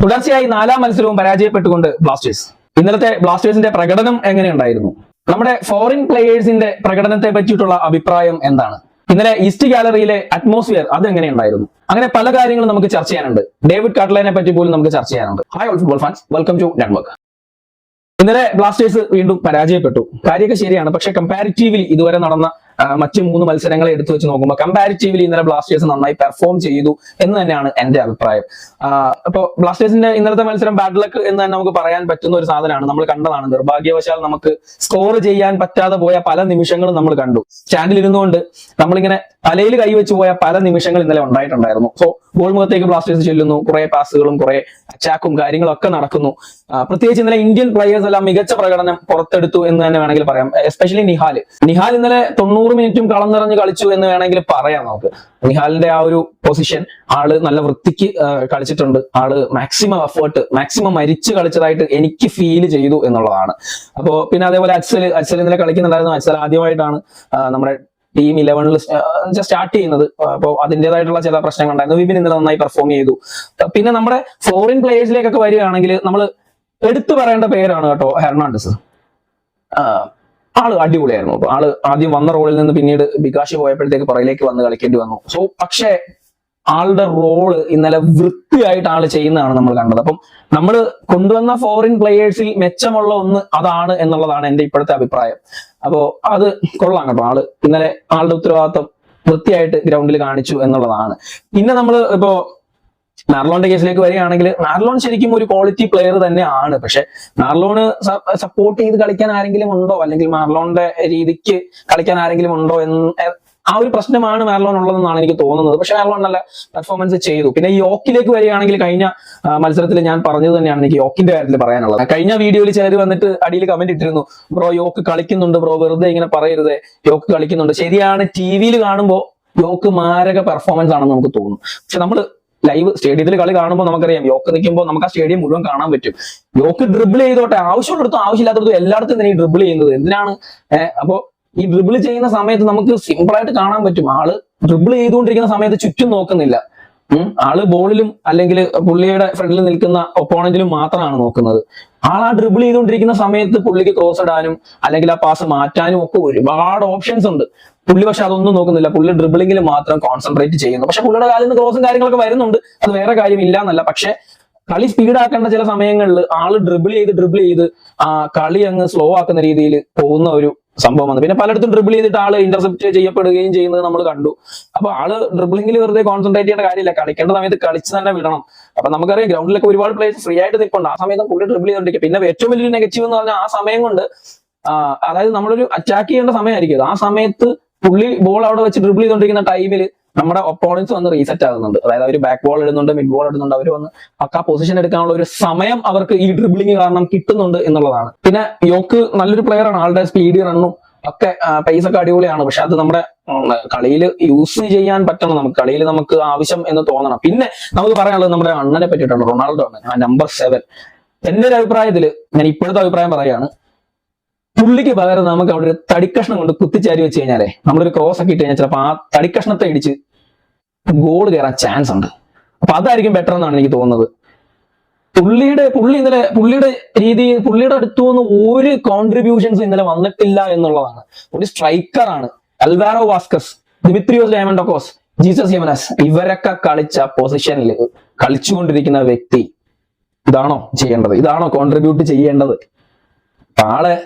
തുടർച്ചയായി 4-ാം മത്സരവും പരാജയപ്പെട്ടുകൊണ്ട് ബ്ലാസ്റ്റേഴ്സ്. ഇന്നലത്തെ ബ്ലാസ്റ്റേഴ്സിന്റെ പ്രകടനം എങ്ങനെയുണ്ടായിരുന്നു? നമ്മുടെ ഫോറിൻ പ്ലേയേഴ്സിന്റെ പ്രകടനത്തെ പറ്റിയിട്ടുള്ള അഭിപ്രായം എന്താണ്? ഇന്നലെ ഈസ്റ്റ് ഗാലറിയിലെ അറ്റ്മോസ്ഫിയർ അത് എങ്ങനെയുണ്ടായിരുന്നു? അങ്ങനെ പല കാര്യങ്ങളും നമുക്ക് ചർച്ച ചെയ്യാനുണ്ട്. ഡേവിഡ് കാട്ട്ലനെ പറ്റി പോലും നമുക്ക് ചർച്ച ചെയ്യാനുണ്ട്. Hi all football fans, welcome to network. ഇന്നലെ ബ്ലാസ്റ്റേഴ്സ് വീണ്ടും പരാജയപ്പെട്ടു. കാര്യമൊക്കെ ശരിയാണ്, പക്ഷെ കമ്പാരിറ്റീവ്ലി ഇതുവരെ നടന്ന മറ്റ് 3 മത്സരങ്ങളെ എടുത്തു വെച്ച് നോക്കുമ്പോൾ കമ്പാരിറ്റീവ്ലി ഇന്നലെ ബ്ലാസ്റ്റേഴ്സ് നന്നായി പെർഫോം ചെയ്തു എന്ന് തന്നെയാണ് എന്റെ അഭിപ്രായം. അപ്പോൾ ബ്ലാസ്റ്റേഴ്സിന്റെ ഇന്നലത്തെ മത്സരം ബാഡ് ലക്ക് എന്ന് തന്നെ നമുക്ക് പറയാൻ പറ്റുന്ന ഒരു സാധനമാണ്. നമ്മൾ കണ്ടതാണ്, നിർഭാഗ്യവശാൽ നമുക്ക് സ്കോർ ചെയ്യാൻ പറ്റാതെ പോയ പല നിമിഷങ്ങളും നമ്മൾ കണ്ടു. സ്റ്റാൻഡിൽ ഇരുന്നുകൊണ്ട് നമ്മളിങ്ങനെ തലയിൽ കൈവച്ച് പോയ പല നിമിഷങ്ങൾ ഇന്നലെ ഉണ്ടായിട്ടുണ്ടായിരുന്നു. സോ ഗോൾ മുഖത്തേക്ക് ബ്ലാസ്റ്റേഴ്സ് ചെല്ലുന്നു, കുറെ പാസുകളും കുറെ അറ്റാക്കും കാര്യങ്ങളും ഒക്കെ നടക്കുന്നു. പ്രത്യേകിച്ച് ഇന്നലെ ഇന്ത്യൻ പ്ലേയേഴ്സ് എല്ലാം മികച്ച പ്രകടനം പുറത്തെടുത്തു എന്ന് തന്നെ വേണമെങ്കിൽ പറയാം. എസ്പെഷ്യലി നിഹാൽ ഇന്നലെ 90 മിനിറ്റും കളം നിറഞ്ഞ് കളിച്ചു എന്ന് വേണമെങ്കിൽ പറയാം നമുക്ക്. നിഹാലിന്റെ ആ ഒരു പൊസിഷൻ ആള് നല്ല വൃത്തിക്ക് കളിച്ചിട്ടുണ്ട്. ആള് മാക്സിമം എഫേർട്ട്, മാക്സിമം മരിച്ചു കളിച്ചതായിട്ട് എനിക്ക് ഫീൽ ചെയ്തു എന്നുള്ളതാണ്. അപ്പോ പിന്നെ അതേപോലെ അച്ഛൽ ഇന്നലെ കളിക്കുന്നുണ്ടായിരുന്നു. അച്ഛൽ ആദ്യമായിട്ടാണ് നമ്മുടെ ടീം 11 സ്റ്റാർട്ട് ചെയ്യുന്നത്. അപ്പോൾ അതിൻ്റെതായിട്ടുള്ള ചില പ്രശ്നങ്ങൾ ഉണ്ടായിരുന്നു. വിപിൻ ഇന്നലെ നന്നായി പെർഫോം ചെയ്തു. പിന്നെ നമ്മുടെ ഫോറിൻ പ്ലേയേഴ്സിലേക്കൊക്കെ വരികയാണെങ്കിൽ നമ്മൾ എടുത്തു പറയേണ്ട പേരാണ് കേട്ടോ ഹെർണാണ്ടസ്. ആള് അടിപൊളിയായിരുന്നു. അപ്പൊ ആള് ആദ്യം വന്ന റോളിൽ നിന്ന് പിന്നീട് ബികാഷി പോയപ്പോഴത്തേക്ക് പുറകിലേക്ക് വന്ന് കളിക്കേണ്ടി വന്നു. സോ പക്ഷേ ആളുടെ റോള് ഇന്നലെ വൃത്തിയായിട്ട് ആള് ചെയ്യുന്നതാണ് നമ്മൾ കണ്ടത്. അപ്പം നമ്മൾ കൊണ്ടുവന്ന ഫോറിൻ പ്ലേയേഴ്സിൽ മെച്ചമുള്ള ഒന്ന് അതാണ് എന്നുള്ളതാണ് എന്റെ ഇപ്പോഴത്തെ അഭിപ്രായം. അപ്പോ അത് കൊള്ളാം കേട്ടോ. ആള് ഇന്നലെ ആളുടെ ഉത്തരവാദിത്വം വൃത്തിയായിട്ട് ഗ്രൗണ്ടിൽ കാണിച്ചു എന്നുള്ളതാണ്. പിന്നെ നമ്മൾ ഇപ്പോ മാർലോണിന്റെ കേസിലേക്ക് വരികയാണെങ്കിൽ മാർലോൺ ശരിക്കും ഒരു ക്വാളിറ്റി പ്ലെയർ തന്നെയാണ്. പക്ഷെ മാർലോണ് സപ്പോർട്ട് ചെയ്ത് കളിക്കാൻ ആരെങ്കിലും ഉണ്ടോ, അല്ലെങ്കിൽ മാർലോണിന്റെ രീതിക്ക് കളിക്കാൻ ആരെങ്കിലും ഉണ്ടോ എന്ന് ആ ഒരു പ്രശ്നമാണ് മാർലോൺ ഉള്ളതെന്നാണ് എനിക്ക് തോന്നുന്നത്. പക്ഷെ മാർലോൺ നല്ല പെർഫോമൻസ് ചെയ്തു. പിന്നെ യോക്കിലേക്ക് വരികയാണെങ്കിൽ കഴിഞ്ഞ മത്സരത്തിൽ ഞാൻ പറഞ്ഞത് തന്നെയാണ് എനിക്ക് യോക്കിന്റെ കാര്യത്തിൽ പറയാനുള്ളത്. കഴിഞ്ഞ വീഡിയോയിൽ ചിലർ വന്നിട്ട് അടിയിൽ കമന്റ് ഇട്ടിരുന്നു, ബ്രോ യോക്ക് കളിക്കുന്നുണ്ട് ബ്രോ, വെറുതെ ഇങ്ങനെ പറയരുത്, യോക്ക് കളിക്കുന്നുണ്ട്. ശരിയാണ്, ടി വിയിൽ കാണുമ്പോൾ യോക്ക് മാരക പെർഫോമൻസ് ആണെന്ന് നമുക്ക് തോന്നും. പക്ഷെ നമ്മൾ ലൈവ് സ്റ്റേഡിയത്തിൽ കളി കാണുമ്പോൾ നമുക്കറിയാം, യോക്ക് നിൽക്കുമ്പോൾ നമുക്ക് ആ സ്റ്റേഡിയം മുഴുവൻ കാണാൻ പറ്റും. യോക്ക് ഡ്രിബിൾ ചെയ്തോട്ടെ, ആവശ്യമുള്ളിടത്തും ആവശ്യമില്ലാത്തടത്തും എല്ലായിടത്തും തന്നെ ഈ ഡ്രിബിൾ ചെയ്യുന്നത് എന്തിനാണ്? അപ്പോ ഈ ഡ്രിബിൾ ചെയ്യുന്ന സമയത്ത് നമുക്ക് സിമ്പിൾ ആയിട്ട് കാണാൻ പറ്റും. ആള് ഡ്രിബിൾ ചെയ്തുകൊണ്ടിരിക്കുന്ന സമയത്ത് ചുറ്റും നോക്കുന്നില്ല. ആള് ബോളിലും അല്ലെങ്കിൽ പുള്ളിയുടെ ഫ്രണ്ടിൽ നിൽക്കുന്ന ഒപ്പോണന്റിലും മാത്രമാണ് നോക്കുന്നത്. ആൾ ആ ഡ്രിബിൾ ചെയ്തുകൊണ്ടിരിക്കുന്ന സമയത്ത് പുള്ളിക്ക് ക്രോസ് ഇടാനും അല്ലെങ്കിൽ ആ പാസ് മാറ്റാനും ഒക്കെ ഒരുപാട് ഓപ്ഷൻസ് ഉണ്ട്. പുള്ളി പക്ഷെ അതൊന്നും നോക്കുന്നില്ല. പുള്ളി ഡ്രിബിളിംഗിൽ മാത്രം കോൺസെൻട്രേറ്റ് ചെയ്യുന്നു. പക്ഷെ പുള്ളിയുടെ കാലിൽ നിന്ന് ക്രോസും കാര്യങ്ങളൊക്കെ വരുന്നുണ്ട്, അത് വേറെ കാര്യം ഇല്ല എന്നല്ല. പക്ഷെ കളി സ്പീഡാക്കേണ്ട ചില സമയങ്ങളിൽ ആള് ഡ്രിബിൾ ചെയ്ത് ആ കളി അങ്ങ് സ്ലോ ആക്കുന്ന രീതിയിൽ പോകുന്ന ഒരു സംഭവമാണ്. പിന്നെ പലയിടത്തും ഡ്രിബിൾ ചെയ്തിട്ട് ആള് ഇന്റർസെപ്റ്റ് ചെയ്യപ്പെടുകയും ചെയ്യുന്നത് നമ്മൾ കണ്ടു. അപ്പൊ ആള് ഡ്രിബിളിംഗിൽ വെറുതെ കോൺസെൻട്രേറ്റ് ചെയ്യേണ്ട കാര്യമില്ല, കളിക്കേണ്ട സമയത്ത് കളിച്ച് തന്നെ വിടണം. അപ്പൊ നമുക്കറിയാം ഗ്രൗണ്ടിലൊക്കെ ഒരുപാട് പ്ലേയേഴ്സ് ഫ്രീ ആയിട്ട് നിൽപ്പുണ്ട്. ആ സമയത്ത് പുള്ളി ഡ്രിബിൾ ചെയ്തോണ്ടിരിക്കും. പിന്നെ ഏറ്റവും വലിയൊരു നെഗറ്റീവ് എന്ന് പറഞ്ഞാൽ ആ സമയം കൊണ്ട് അതായത് നമ്മളൊരു അറ്റാക്ക് ചെയ്യേണ്ട സമയമായിരിക്കും. ആ സമയത്ത് പുള്ളി ബോൾ അവിടെ വെച്ച് ഡ്രിബിൾ ചെയ്തോണ്ടിരിക്കുന്ന ടൈമിൽ നമ്മുടെ ഒപ്പോണൻസ് വന്ന് റീസെറ്റ് ആകുന്നുണ്ട്. അതായത് അവർ ബാക്ക് ബോൾ ഇടുന്നുണ്ട്, മിഡ് ബോൾ ഇടുന്നുണ്ട്. അവർ വന്ന് പക്കാ പൊസിഷൻ എടുക്കാനുള്ള ഒരു സമയം അവർക്ക് ഈ ഡ്രിബിളിംഗ് കാരണം കിട്ടുന്നുണ്ട് എന്നുള്ളതാണ്. പിന്നെ യോക്ക് നല്ലൊരു പ്ലെയർ ആണ്. ആളുടെ സ്പീഡ് റണ്ണും ഒക്കെ പേസ് ഒക്കെ അടിപൊളിയാണ്. പക്ഷെ അത് നമ്മുടെ കളിയിൽ യൂസ് ചെയ്യാൻ പറ്റണം. നമുക്ക് കളിയിൽ നമുക്ക് ആവശ്യം എന്ന് തോന്നണം. പിന്നെ നമുക്ക് പറയാനുള്ളത് നമ്മുടെ അണ്ണനെ പറ്റിയിട്ടുണ്ട്, റൊണാൾഡോ ആണ്, നമ്പർ 7. എന്റെ ഒരു അഭിപ്രായത്തിൽ, ഞാൻ ഇപ്പോഴത്തെ അഭിപ്രായം പറയാണ്, പുള്ളിക്ക് പകരം നമുക്ക് അവിടെ ഒരു തടിക്കഷ്ണം കൊണ്ട് കുത്തിച്ചാരി വെച്ച് കഴിഞ്ഞാലേ, നമ്മളൊരു ക്രോസ് ഒക്കെ ഇട്ട് കഴിഞ്ഞാൽ ചിലപ്പോൾ ആ തടിക്കഷ്ണത്തെ ഇടിച്ച് ഗോൾ കയറാൻ ചാൻസ് ഉണ്ട്. അപ്പൊ അതായിരിക്കും ബെറ്റർ എന്നാണ് എനിക്ക് തോന്നുന്നത്. പുള്ളിയുടെ അടുത്തുനിന്ന് ഒരു കോൺട്രിബ്യൂഷൻസ് ഇന്നലെ വന്നിട്ടില്ല എന്നുള്ളതാണ്. പുള്ളി സ്ട്രൈക്കറാണ്. Alvaro Vazquez, Dimitrios Diamantakos, Jesus Jimenez, ഇവരൊക്കെ കളിച്ച പൊസിഷനിൽ കളിച്ചുകൊണ്ടിരിക്കുന്ന വ്യക്തി ഇതാണോ ചെയ്യേണ്ടത്? ഇതാണോ കോൺട്രിബ്യൂട്ട് ചെയ്യേണ്ടത്? ആളെ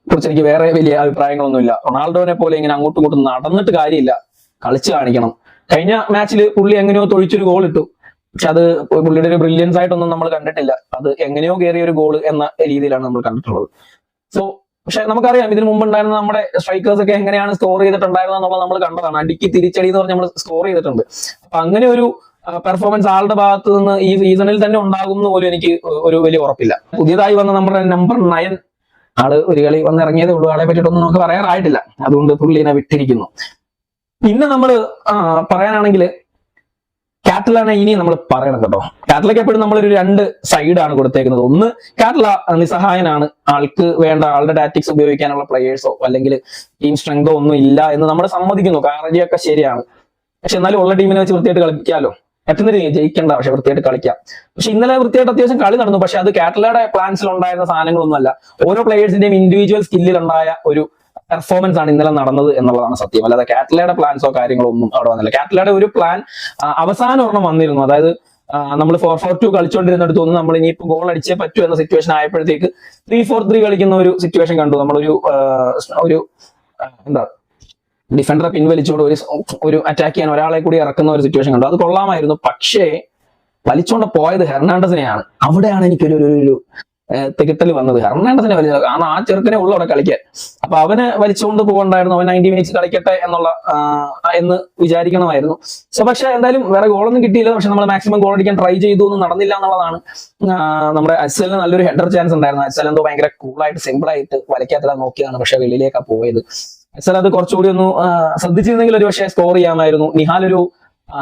കുറിച്ച് എനിക്ക് വേറെ വലിയ അഭിപ്രായങ്ങളൊന്നുമില്ല. റൊണാൾഡോനെ പോലെ ഇങ്ങനെ അങ്ങോട്ടും ഇങ്ങോട്ടും നടന്നിട്ട് കാര്യമില്ല, കളിച്ച് കാണിക്കണം. കഴിഞ്ഞ മാച്ചിൽ പുള്ളി എങ്ങനെയോ തൊഴിച്ചൊരു ഗോൾ ഇട്ടു. പക്ഷെ അത് പുള്ളിയുടെ ഒരു ബ്രില്യൻസ് ആയിട്ടൊന്നും നമ്മൾ കണ്ടിട്ടില്ല. അത് എങ്ങനെയോ കയറിയ ഒരു ഗോൾ എന്ന രീതിയിലാണ് നമ്മൾ കണ്ടിട്ടുള്ളത്. സോ പക്ഷെ നമുക്കറിയാം ഇതിനു മുമ്പ് ഉണ്ടായിരുന്ന നമ്മുടെ സ്ട്രൈക്കേഴ്സ് ഒക്കെ എങ്ങനെയാണ് സ്കോർ ചെയ്തിട്ടുണ്ടായിരുന്നത് എന്നുള്ളത് നമ്മൾ കണ്ടതാണ്. അടിക്ക് തിരിച്ചടി എന്ന് പറഞ്ഞ് നമ്മൾ സ്കോർ ചെയ്തിട്ടുണ്ട്. അപ്പൊ അങ്ങനെ ഒരു പെർഫോമൻസ് ആളുടെ ഭാഗത്ത് നിന്ന് ഈ സീസണിൽ തന്നെ ഉണ്ടാകുന്ന പോലും എനിക്ക് ഒരു വലിയ ഉറപ്പില്ല. പുതിയതായി വന്ന നമ്മുടെ നമ്പർ 9 ആള് ഒരു കളി വന്നിറങ്ങിയതേ ഉള്ളൂ. ആളെ പറ്റിയിട്ടൊന്നും നമുക്ക് പറയാറായിട്ടില്ല. അതുകൊണ്ട് പുള്ളിനെ വിട്ടിരിക്കുന്നു. പിന്നെ നമ്മൾ പറയാനാണെങ്കിൽ കാറ്റലാനെ ഇനി നമ്മൾ പറയണം കേട്ടോ. കാറ്റലയ്ക്ക് എപ്പോഴും നമ്മളൊരു 2 സൈഡാണ് കൊടുത്തേക്കുന്നത്. ഒന്ന്, കാറ്റല നിസ്സഹായനാണ്. ആൾക്ക് വേണ്ട ആളുടെ ടാറ്റിക്സ് ഉപയോഗിക്കാനുള്ള പ്ലെയേഴ്സോ അല്ലെങ്കിൽ ടീം സ്ട്രെങ്തോ ഒന്നും ഇല്ല എന്ന് നമ്മൾ സമ്മതിക്കുന്നു. കാറടിയൊക്കെ ശരിയാണ്. പക്ഷെ എന്നാലും ഉള്ള ടീമിനെ വെച്ച് വൃത്തിയായിട്ട് കളിപ്പിക്കാമല്ലോ. പറ്റുന്ന രീതിയിൽ ജയിക്കേണ്ട, പക്ഷെ വൃത്തിയായിട്ട് കളിക്കാം. പക്ഷെ ഇന്നലെ വൃത്തിയായിട്ട് അത്യാവശ്യം കളി നടന്നു. പക്ഷെ അത് കാറ്റലയുടെ പ്ലാൻസിൽ ഉണ്ടായിരുന്ന സാധനങ്ങളൊന്നുമല്ല. ഓരോ പ്ലേയേഴ്സിന്റെയും ഇൻഡിവിജ്വൽ സ്കില്ലിൽ ഉണ്ടായ ഒരു പെർഫോമൻസ് ആണ് ഇന്നലെ നടന്നത് എന്നുള്ളതാണ് സത്യം. അല്ലാതെ കാറ്റലയുടെ പ്ലാൻസോ കാര്യങ്ങളോ ഒന്നും അവിടെ വന്നില്ല. കാറ്റലയുടെ ഒരു പ്ലാൻ അവസാനം ഒരെണ്ണം വന്നിരുന്നു. അതായത് നമ്മൾ 4-4-2 കളിച്ചുകൊണ്ടിരുന്നിടത്ത് ഒന്ന് നമ്മൾ ഇനിയിപ്പോൾ ഗോൾ അടിച്ചേ പറ്റൂ എന്ന സിറ്റുവേഷൻ ആയപ്പോഴത്തേക്ക് 3-4-3 കളിക്കുന്ന ഒരു സിറ്റുവേഷൻ കണ്ടു. നമ്മളൊരു എന്താ ഡിഫൻഡറെ പിൻവലിച്ചുകൊണ്ട് ഒരു അറ്റാക്ക് ചെയ്യാൻ ഒരാളെ കൂടി ഇറക്കുന്ന ഒരു സിറ്റുവേഷൻ കണ്ടു. അത് കൊള്ളാമായിരുന്നു. പക്ഷേ വലിച്ചുകൊണ്ട് പോയത് ഹെർണാണ്ടസിനെയാണ്. അവിടെയാണ് എനിക്കൊരു തികട്ടൽ വന്നത്. ഹെർണാണ്ടസിനെ വലിയ, കാരണം ആ ചെറുക്കനെ ഉള്ളു അവിടെ കളിക്കാൻ. അപ്പൊ അവന് വലിച്ചുകൊണ്ട് പോകണ്ടായിരുന്നു. അവൻ 90 മിനിറ്റ്സ് കളിക്കട്ടെ എന്ന് വിചാരിക്കണമായിരുന്നു. പക്ഷെ എന്തായാലും വേറെ ഗോളൊന്നും കിട്ടിയില്ല. പക്ഷെ നമ്മൾ മാക്സിമം ഗോൾ അടിക്കാൻ ട്രൈ ചെയ്തു, ഒന്നും നടന്നില്ല എന്നുള്ളതാണ്. നമ്മുടെ അസലിന് നല്ലൊരു ഹെഡർ ചാൻസ് ഉണ്ടായിരുന്നു. അസൽ എന്തോ ഭയങ്കര കൂളായിട്ട് സിമ്പിളായിട്ട് വലയ്ക്കാത്തിടാൻ നോക്കിയതാണ്, പക്ഷെ വെളിയിലേക്കാണ് പോയത്. അസൽ അത് കുറച്ചുകൂടി ഒന്ന് ശ്രദ്ധിച്ചിരുന്നെങ്കിൽ ഒരു പക്ഷേ സ്കോർ ചെയ്യാമായിരുന്നു. നിഹാൽ ഒരു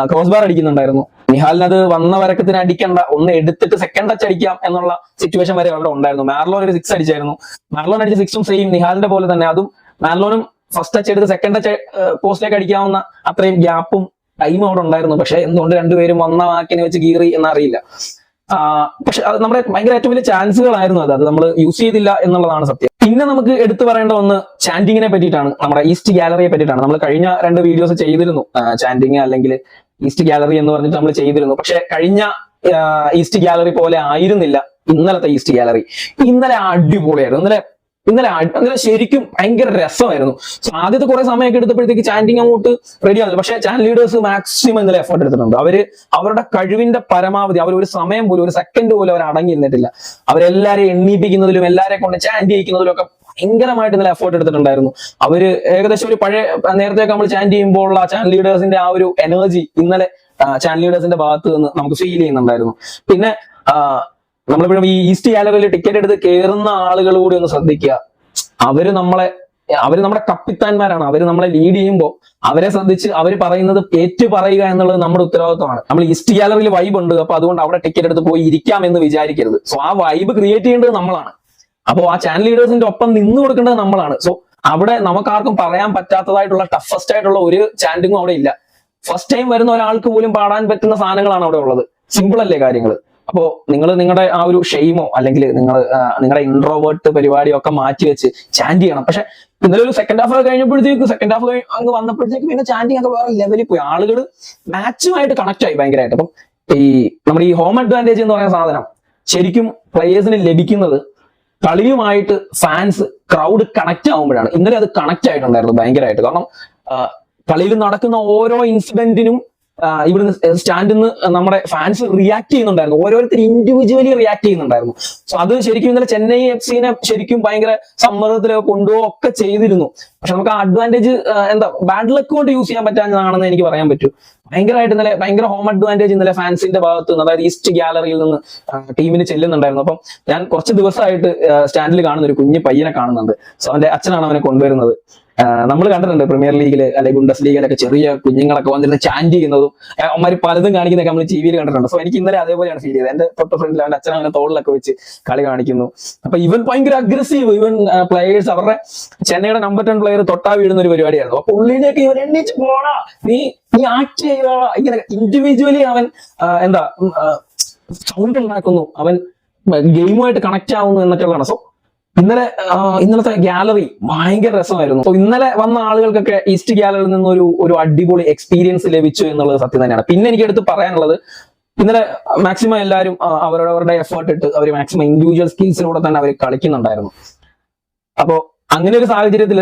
ക്രോസ് ബാർ അടിക്കുന്നുണ്ടായിരുന്നു. നിഹാലിന് അത് വന്ന വരക്കത്തിന് അടിക്കണ്ട, ഒന്ന് എടുത്തിട്ട് സെക്കൻഡ് ടച്ച് അടിക്കാം എന്നുള്ള സിറ്റുവേഷൻ വരെ അവിടെ ഉണ്ടായിരുന്നു. മാർലോൺ ഒരു 6 അടിച്ചായിരുന്നു. മാർലോൺ അടിച്ച 6ഉം സെയിം നിഹാലിന്റെ പോലെ തന്നെ. അതും മാർലോണും ഫസ്റ്റ് ടച്ച് എടുത്ത് സെക്കൻഡ് ടച്ച് പോസ്റ്റിലേക്ക് അടിക്കാവുന്ന അത്രയും ഗ്യാപ്പും ടൈമും അവിടെ ഉണ്ടായിരുന്നു. പക്ഷെ എന്തുകൊണ്ട് രണ്ടുപേരും വന്ന വാക്കിനെ വെച്ച് കീറി എന്നറിയില്ല. പക്ഷെ അത് നമ്മുടെ ഭയങ്കര ഏറ്റവും വലിയ ചാൻസുകളായിരുന്നു. അത് നമ്മൾ യൂസ് ചെയ്തില്ല എന്നുള്ളതാണ് സത്യം. പിന്നെ നമുക്ക് എടുത്തു പറയേണ്ട ഒന്ന് ചാൻഡിങ്ങിനെ പറ്റിയിട്ടാണ്, നമ്മുടെ ഈസ്റ്റ് ഗാലറിയെ പറ്റിയിട്ടാണ്. നമ്മൾ കഴിഞ്ഞ 2 വീഡിയോസ് ചെയ്തിരുന്നു, ചാൻഡിങ് അല്ലെങ്കിൽ ഈസ്റ്റ് ഗാലറി എന്ന് പറഞ്ഞിട്ട് നമ്മൾ ചെയ്തിരുന്നു. പക്ഷെ കഴിഞ്ഞ ഈസ്റ്റ് ഗാലറി പോലെ ആയിരുന്നില്ല ഇന്നലത്തെ ഈസ്റ്റ് ഗാലറി. ഇന്നലെ അടിപൊളിയായിരുന്നു. ഇന്നലെ ശരിക്കും ഭയങ്കര രസമായിരുന്നു. ആദ്യത്തെ കുറെ സമയമൊക്കെ എടുത്തപ്പോഴത്തേക്ക് ചാൻഡിങ് അങ്ങോട്ട് റെഡി ആകുന്നു. പക്ഷെ ചാനൽ ലീഡേഴ്സ് മാക്സിമം ഇന്നലെ എഫേർട്ട് എടുത്തിട്ടുണ്ട്. അവരുടെ കഴിവിന്റെ പരമാവധി, അവർ ഒരു സമയം പോലും, ഒരു സെക്കൻഡ് പോലും അവർ അടങ്ങിയിരുന്നിട്ടില്ല. അവരെല്ലാരെയും എണ്ണീപ്പിക്കുന്നതിലും എല്ലാരെ കൊണ്ട് ചാൻഡ് ചെയ്യിക്കുന്നതിലും ഒക്കെ ഭയങ്കരമായിട്ട് ഇന്നലെ എഫേർട്ട് എടുത്തിട്ടുണ്ടായിരുന്നു. അവര് ഏകദേശം ഒരു പഴയ നേരത്തെ നമ്മൾ ചാൻഡ് ചെയ്യുമ്പോൾ ഉള്ള ചാനൽ ലീഡേഴ്സിന്റെ ആ ഒരു എനർജി ഇന്നലെ ചാനൽ ലീഡേഴ്സിന്റെ ഭാഗത്ത് നിന്ന് നമുക്ക് ഫീൽ ചെയ്യുന്നുണ്ടായിരുന്നു. പിന്നെ നമ്മളിപ്പോഴും ഈ ഈസ്റ്റ് ഗാലറിയിൽ ടിക്കറ്റ് എടുത്ത് കയറുന്ന ആളുകൾ കൂടി ഒന്ന് ശ്രദ്ധിക്കുക. അവര് നമ്മുടെ കപ്പിത്താന്മാരാണ്. അവര് നമ്മളെ ലീഡ് ചെയ്യുമ്പോൾ അവരെ ശ്രദ്ധിച്ച് അവർ പറയുന്നത് ഏറ്റു പറയുക എന്നുള്ളത് നമ്മുടെ ഉത്തരവാദിത്വമാണ്. നമ്മൾ ഈസ്റ്റ് ഗാലറിയിൽ വൈബ് ഉണ്ട്, അപ്പൊ അതുകൊണ്ട് അവിടെ ടിക്കറ്റ് എടുത്ത് പോയി ഇരിക്കാം എന്ന് വിചാരിക്കരുത്. സോ ആ വൈബ് ക്രിയേറ്റ് ചെയ്യേണ്ടത് നമ്മളാണ്. അപ്പോൾ ആ ചാനൽ ലീഡേഴ്സിന്റെ ഒപ്പം നിന്ന് കൊടുക്കേണ്ടത് നമ്മളാണ്. സോ അവിടെ നമുക്കാർക്കും പറയാൻ പറ്റാത്തതായിട്ടുള്ള ടഫസ്റ്റ് ആയിട്ടുള്ള ഒരു ചാൻഡിങ്ങും അവിടെ ഇല്ല. ഫസ്റ്റ് ടൈം വരുന്ന ഒരാൾക്ക് പോലും പാടാൻ പറ്റുന്ന സാധനങ്ങളാണ് അവിടെ ഉള്ളത്. സിമ്പിൾ അല്ലേ കാര്യങ്ങൾ? അപ്പോ നിങ്ങൾ നിങ്ങളുടെ ആ ഒരു ഷെയ്മോ അല്ലെങ്കിൽ നിങ്ങളുടെ ഇൻട്രോവേർട്ട് പരിപാടിയോ ഒക്കെ മാറ്റി വെച്ച് ചാൻഡ് ചെയ്യണം. പക്ഷെ ഇന്നലെ ഒരു സെക്കൻഡ് ഹാഫ് സെക്കൻഡ് ഹാഫ് അങ്ങ് വന്നപ്പോഴത്തേക്ക് പിന്നെ ചാൻഡിങ് ഒക്കെ വേറെ ലെവലിൽ പോയി. ആളുകൾ മാച്ചുമായിട്ട് കണക്ട് ആയി ഭയങ്കരമായിട്ട്. അപ്പം നമ്മുടെ ഈ ഹോം അഡ്വാൻറ്റേജ് എന്ന് പറയുന്ന സാധനം ശരിക്കും പ്ലേയേഴ്സിന് ലഭിക്കുന്നത് കളിയുമായിട്ട് ഫാൻസ് ക്രൗഡ് കണക്ട് ആവുമ്പോഴാണ്. ഇന്നലെ അത് കണക്ട് ആയിട്ടുണ്ടായിരുന്നു ഭയങ്കരമായിട്ട്. കാരണം കളിയിൽ നടക്കുന്ന ഓരോ ഇൻസിഡന്റിനും ഇവിടുന്ന് സ്റ്റാൻഡിൽ നിന്ന് നമ്മുടെ ഫാൻസ് റിയാക്ട് ചെയ്യുന്നുണ്ടായിരുന്നു. ഓരോരുത്തർ ഇൻഡിവിജ്വലി റിയാക്ട് ചെയ്യുന്നുണ്ടായിരുന്നു. സോ അത് ശരിക്കും ഇന്നലെ ചെന്നൈ FC-നെ ശരിക്കും ഭയങ്കര സമ്മർദ്ദത്തിലൊക്കെ കൊണ്ടുപോകുക ഒക്കെ ചെയ്തിരുന്നു. പക്ഷെ നമുക്ക് ആ അഡ്വാൻറ്റേജ് ബാഡ് ലക്ക് കൊണ്ട് യൂസ് ചെയ്യാൻ പറ്റാഞ്ഞതാണെന്ന് എനിക്ക് പറയാൻ പറ്റൂ. ഭയങ്കരമായിട്ട് ഇന്നലെ ഭയങ്കര ഹോം അഡ്വാൻറ്റേജ് ഇന്നലെ ഫാൻസിന്റെ ഭാഗത്ത് നിന്ന്, അതായത് ഈസ്റ്റ് ഗാലറിയിൽ നിന്ന് ടീമിന് ചെല്ലുന്നുണ്ടായിരുന്നു. അപ്പം ഞാൻ കുറച്ച് ദിവസമായിട്ട് സ്റ്റാൻഡിൽ കാണുന്ന ഒരു കുഞ്ഞു പയ്യനെ കാണുന്നുണ്ട്. സോ അവന്റെ അച്ഛനാണ് അവനെ കൊണ്ടുവരുന്നത്. നമ്മൾ കണ്ടിട്ടുണ്ട് പ്രീമിയർ ലീഗില് അല്ലെങ്കിൽ ബുണ്ടസ് ലീഗിലൊക്കെ ചെറിയ കുഞ്ഞുങ്ങളൊക്കെ വന്നിരുന്ന് ചാൻഡ് ചെയ്യുന്നതും അവന്മാർ പലതും കാണിക്കുന്നതൊക്കെ നമ്മൾ ടിവിയിൽ കണ്ടിട്ടുണ്ട്. സോ എനിക്ക് ഇന്നലെ അതേപോലെയാണ് ഫീൽ ചെയ്തത്. എന്റെ തൊട്ട് ഫ്രണ്ടിൽ അവന്റെ അച്ഛൻ അവനെ തോളിലൊക്കെ വെച്ച് കളി കാണിക്കുന്നു. അപ്പൊ ഇവൻ ഭയങ്കര അഗ്രസീവ്. ഇവൻ പ്ലേയേഴ്സ്, അവരുടെ ചെന്നൈയുടെ നമ്പർ 10 പ്ലെയർ തൊട്ടാ വീഴുന്ന ഒരു പരിപാടിയായിരുന്നു. അപ്പൊ ഉള്ളിലേക്ക് ഇവൻ എണ്ണിച്ച് പോടാ, നീ ആക്ട് ചെയ്യുക, ഇങ്ങനെ ഇൻഡിവിജ്വലി അവൻ സൗണ്ട് ഉണ്ടാക്കുന്നു, അവൻ ഗെയിമുമായിട്ട് കണക്ട് ആവുന്നു എന്നൊക്കെയുള്ളതാണ്. സോ ഇന്നലത്തെ ഗാലറി ഭയങ്കര രസമായിരുന്നു. സോ ഇന്നലെ വന്ന ആളുകൾക്കൊക്കെ ഈസ്റ്റ് ഗാലറിയിൽ നിന്ന് ഒരു അടിപൊളി എക്സ്പീരിയൻസ് ലഭിച്ചു എന്നുള്ളത് സത്യം തന്നെയാണ്. പിന്നെ എനിക്ക് എടുത്ത് പറയാനുള്ളത്, ഇന്നലെ മാക്സിമം എല്ലാവരും അവരവരുടെ എഫേർട്ട് ഇട്ട് അവർ മാക്സിമം ഇൻഡിവിജ്വൽ സ്കിൽസിലൂടെ തന്നെ അവർ കളിക്കുന്നുണ്ടായിരുന്നു. അപ്പോ അങ്ങനെ ഒരു സാഹചര്യത്തിൽ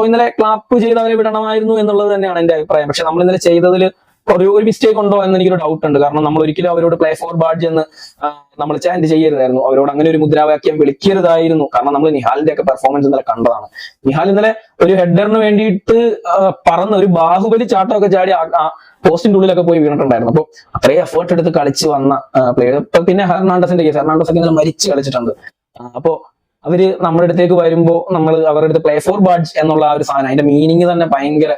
ഇന്നലെ ക്ലാപ്പ് ചെയ്ത് അവരെ വിടണമായിരുന്നു എന്നുള്ളത് തന്നെയാണ് എന്റെ അഭിപ്രായം. പക്ഷെ നമ്മൾ ഇന്നലെ ചെയ്തതിൽ ഒരു മിസ്റ്റേക്ക് ഉണ്ടോ എന്ന് എനിക്കൊരു ഡൗട്ട് ഉണ്ട്. കാരണം നമ്മൾ ഒരിക്കലും അവരോട് പ്ലേ ഫോർ ബാഡ്ജ് എന്ന് നമ്മൾ ചാൻഡ് ചെയ്യരുതായിരുന്നു. അവരോട് അങ്ങനെ ഒരു മുദ്രാവാക്യം വിളിക്കരുതായിരുന്നു. കാരണം നമ്മൾ നിഹാലിന്റെ ഒക്കെ പെർഫോമൻസ് ഇന്നലെ കണ്ടതാണ്. നിഹാൽ ഇന്നലെ ഒരു ഹെഡറിന് വേണ്ടിയിട്ട് പറന്ന് ഒരു ബാഹുബലി ചാട്ടമൊക്കെ ചാടി ആ പോസ്റ്റിന്റെ ഉള്ളിലൊക്കെ പോയി വീണിട്ടുണ്ടായിരുന്നു. അപ്പൊ അത്രയും എഫേർട്ട് എടുത്ത് കളിച്ച് വന്ന പ്ലെയർ. പിന്നെ ഹെർണാണ്ടസിന്റെ കേസ്, ഹെർണാണ്ടസ് ഒക്കെ ഇന്നലെ മരിച്ച് കളിച്ചിട്ടുണ്ട്. അപ്പോ അവര് നമ്മുടെ അടുത്തേക്ക് വരുമ്പോൾ നമ്മൾ അവരുടെ അടുത്ത് പ്ലേ ഫോർ ബാഡ്ജ് എന്നുള്ള ആ ഒരു സാധനം, അതിന്റെ മീനിങ് തന്നെ ഭയങ്കര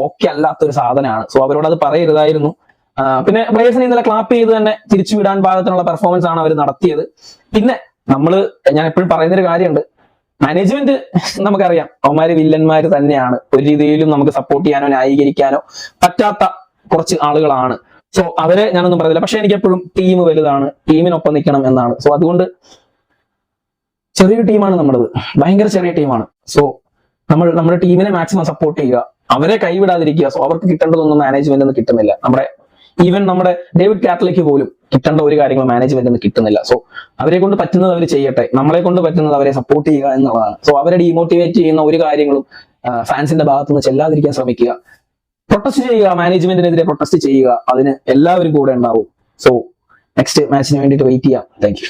ഓക്കെ അല്ലാത്തൊരു സാധനമാണ്. സോ അവരോട് അത് പറയരുതായിരുന്നു. പിന്നെ പ്ലേയേഴ്സിനെ ഇന്നലെ ക്ലാപ്പ് ചെയ്ത് തന്നെ തിരിച്ചു വിടാൻ പാകത്തിനുള്ള പെർഫോമൻസ് ആണ് അവർ നടത്തിയത്. പിന്നെ ഞാൻ എപ്പോഴും പറയുന്നൊരു കാര്യമുണ്ട്, മാനേജ്മെന്റ് നമുക്കറിയാം അവന്മാര് വില്ലന്മാര് തന്നെയാണ്. ഒരു രീതിയിലും നമുക്ക് സപ്പോർട്ട് ചെയ്യാനോ ന്യായീകരിക്കാനോ പറ്റാത്ത കുറച്ച് ആളുകളാണ്. സോ അവരെ ഞാനൊന്നും പറയുന്നില്ല. പക്ഷെ എനിക്ക് എപ്പോഴും ടീം വലുതാണ്, ടീമിനൊപ്പം നിൽക്കണം എന്നാണ്. സോ അതുകൊണ്ട് ചെറിയൊരു ടീമാണ് നമ്മുടേത്, ഭയങ്കര ചെറിയ ടീമാണ്. സോ നമ്മൾ നമ്മുടെ ടീമിനെ മാക്സിമം സപ്പോർട്ട് ചെയ്യുക, അവരെ കൈവിടാതിരിക്കുക. സോ അവർക്ക് കിട്ടേണ്ടതൊന്നും മാനേജ്മെന്റ് നിന്ന് കിട്ടുന്നില്ല. നമ്മുടെ ഡേവിഡ് കാത്തലിക്ക് പോലും കിട്ടേണ്ട ഒരു കാര്യങ്ങൾ മാനേജ്മെന്റ് നിന്ന് കിട്ടുന്നില്ല. സോ അവരെ കൊണ്ട് പറ്റുന്നത് അവർ ചെയ്യട്ടെ, നമ്മളെ കൊണ്ട് പറ്റുന്നത് അവരെ സപ്പോർട്ട് ചെയ്യുക എന്നുള്ളതാണ്. സോ അവരെ ഡീമോട്ടിവേറ്റ് ചെയ്യുന്ന ഒരു കാര്യങ്ങളും ഫാൻസിന്റെ ഭാഗത്തുനിന്ന് ചെല്ലാതിരിക്കാൻ ശ്രമിക്കുക. പ്രൊട്ടസ്റ്റ് ചെയ്യുക, മാനേജ്മെന്റിനെതിരെ പ്രൊട്ടസ്റ്റ് ചെയ്യുക, അതിന് എല്ലാവരും കൂടെ ഉണ്ടാവും. സോ നെക്സ്റ്റ് മാച്ചിന് വേണ്ടിയിട്ട് വെയിറ്റ് ചെയ്യാം. Thank you.